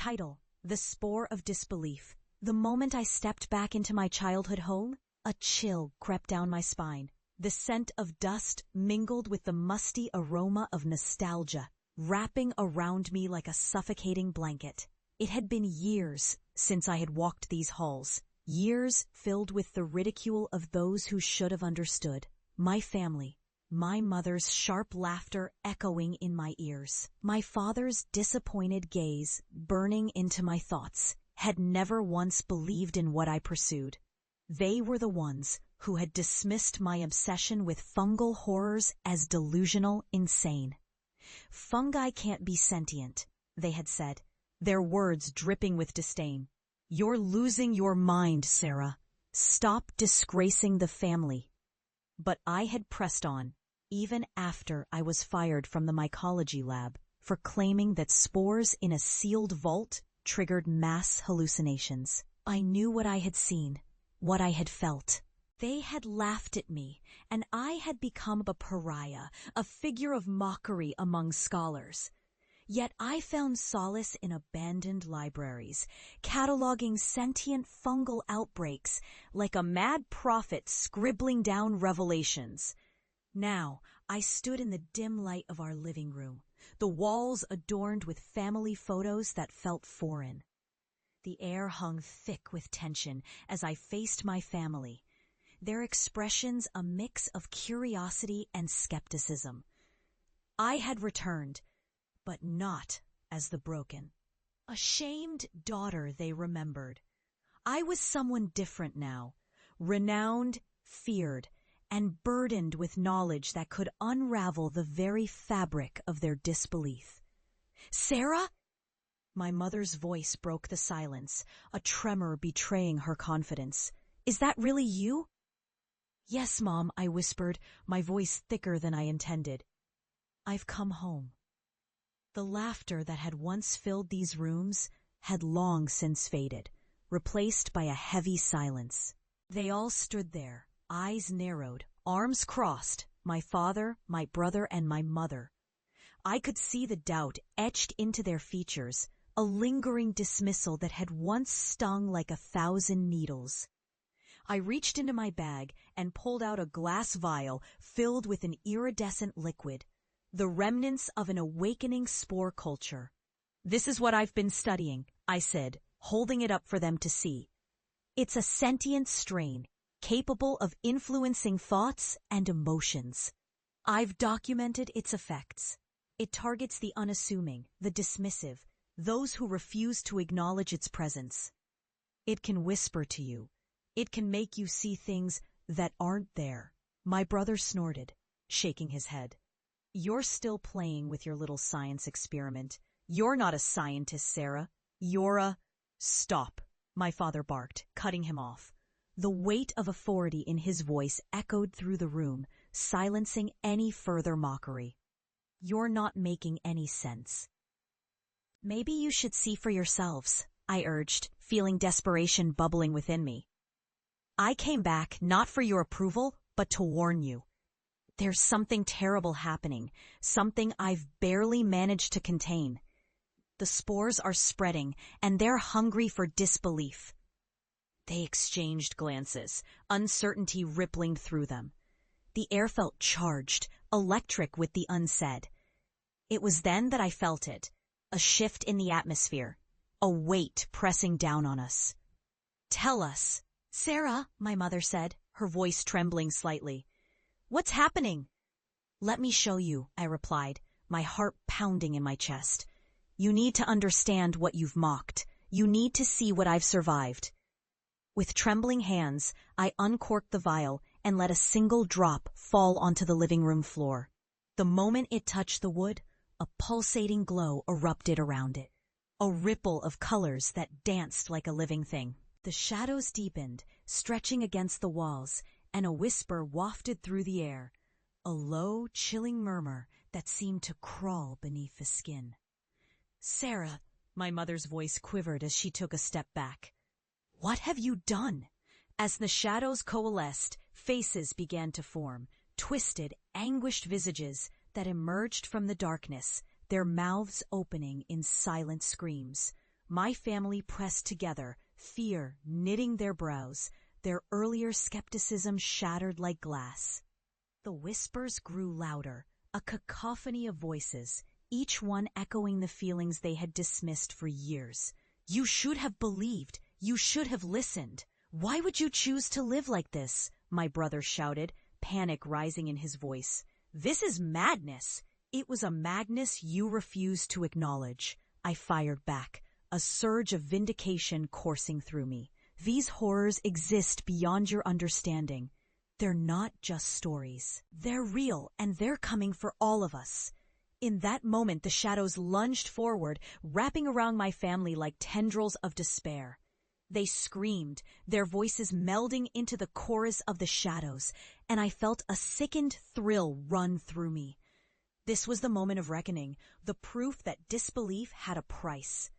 Title: The Spore of Disbelief. The moment I stepped back into my childhood home, a chill crept down my spine. The scent of dust mingled with the musty aroma of nostalgia, wrapping around me like a suffocating blanket. It had been years since I had walked these halls, years filled with the ridicule of those who should have understood. My family, my mother's sharp laughter echoing in my ears, my father's disappointed gaze burning into my thoughts, had never once believed in what I pursued. They were the ones who had dismissed my obsession with fungal horrors as delusional insane. Fungi can't be sentient, they had said, their words dripping with disdain. You're losing your mind, Sarah. Stop disgracing the family. But I had pressed on, even after I was fired from the mycology lab for claiming that spores in a sealed vault triggered mass hallucinations. I knew what I had seen, what I had felt. They had laughed at me, and I had become a pariah, a figure of mockery among scholars. Yet I found solace in abandoned libraries, cataloging sentient fungal outbreaks like a mad prophet scribbling down revelations. Now I stood in the dim light of our living room, the walls adorned with family photos that felt foreign. The air hung thick with tension as I faced my family, their expressions a mix of curiosity and skepticism. I had returned, but not as the broken, a shamed daughter they remembered. I was someone different now, renowned, feared, and burdened with knowledge that could unravel the very fabric of their disbelief. Sarah? My mother's voice broke the silence, a tremor betraying her confidence. Is that really you? Yes, Mom, I whispered, my voice thicker than I intended. I've come home. The laughter that had once filled these rooms had long since faded, replaced by a heavy silence. They all stood there, eyes narrowed, arms crossed, my father, my brother, and my mother. I could see the doubt etched into their features, a lingering dismissal that had once stung like 1,000 needles. I reached into my bag and pulled out a glass vial filled with an iridescent liquid, the remnants of an awakening spore culture. This is what I've been studying, I said, holding it up for them to see. It's a sentient strain, capable of influencing thoughts and emotions. I've documented its effects. It targets the unassuming, the dismissive, those who refuse to acknowledge its presence. It can whisper to you. It can make you see things that aren't there. My brother snorted, shaking his head. You're still playing with your little science experiment. You're not a scientist, Sarah. You're a— Stop, my father barked, cutting him off. The weight of authority in his voice echoed through the room, silencing any further mockery. You're not making any sense. Maybe you should see for yourselves, I urged, feeling desperation bubbling within me. I came back not for your approval, but to warn you. There's something terrible happening, something I've barely managed to contain. The spores are spreading, and they're hungry for disbelief. They exchanged glances, uncertainty rippling through them. The air felt charged, electric with the unsaid. It was then that I felt it, a shift in the atmosphere, a weight pressing down on us. Tell us. Sarah, my mother said, her voice trembling slightly. What's happening? Let me show you, I replied, my heart pounding in my chest. You need to understand what you've mocked. You need to see what I've survived. With trembling hands, I uncorked the vial and let a single drop fall onto the living room floor. The moment it touched the wood, a pulsating glow erupted around it, a ripple of colors that danced like a living thing. The shadows deepened, stretching against the walls, and a whisper wafted through the air, a low, chilling murmur that seemed to crawl beneath the skin. Sarah, my mother's voice quivered as she took a step back. What have you done? As the shadows coalesced, faces began to form, twisted, anguished visages that emerged from the darkness, their mouths opening in silent screams. My family pressed together, fear knitting their brows, their earlier skepticism shattered like glass. The whispers grew louder, a cacophony of voices, each one echoing the feelings they had dismissed for years. You should have believed. You should have listened. Why would you choose to live like this? My brother shouted, panic rising in his voice. This is madness. It was a madness you refused to acknowledge. I fired back, a surge of vindication coursing through me. These horrors exist beyond your understanding. They're not just stories. They're real, and they're coming for all of us. In that moment, the shadows lunged forward, wrapping around my family like tendrils of despair. They screamed, their voices melding into the chorus of the shadows, and I felt a sickened thrill run through me. This was the moment of reckoning, the proof that disbelief had a price.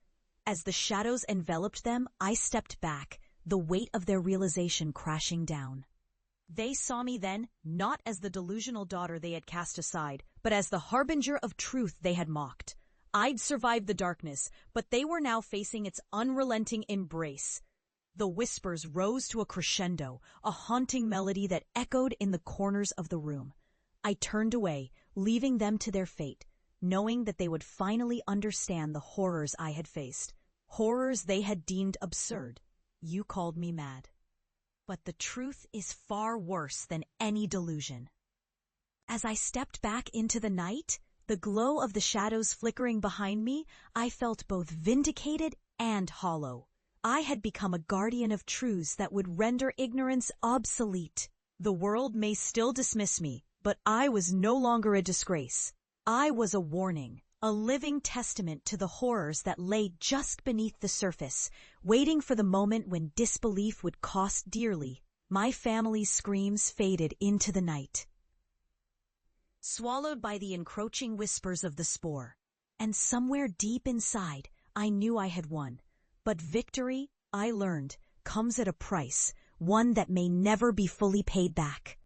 As the shadows enveloped them, I stepped back, the weight of their realization crashing down. They saw me then not as the delusional daughter they had cast aside, but as the harbinger of truth they had mocked. I'd survived the darkness, but they were now facing its unrelenting embrace. The whispers rose to a crescendo, a haunting melody that echoed in the corners of the room. I turned away, leaving them to their fate, knowing that they would finally understand the horrors I had faced, horrors they had deemed absurd. You called me mad. But the truth is far worse than any delusion. As I stepped back into the night, the glow of the shadows flickering behind me, I felt both vindicated and hollow. I had become a guardian of truths that would render ignorance obsolete. The world may still dismiss me, but I was no longer a disgrace. I was a warning, a living testament to the horrors that lay just beneath the surface, waiting for the moment when disbelief would cost dearly. My family's screams faded into the night, swallowed by the encroaching whispers of the spore. And somewhere deep inside, I knew I had won. But victory, I learned, comes at a price, one that may never be fully paid back.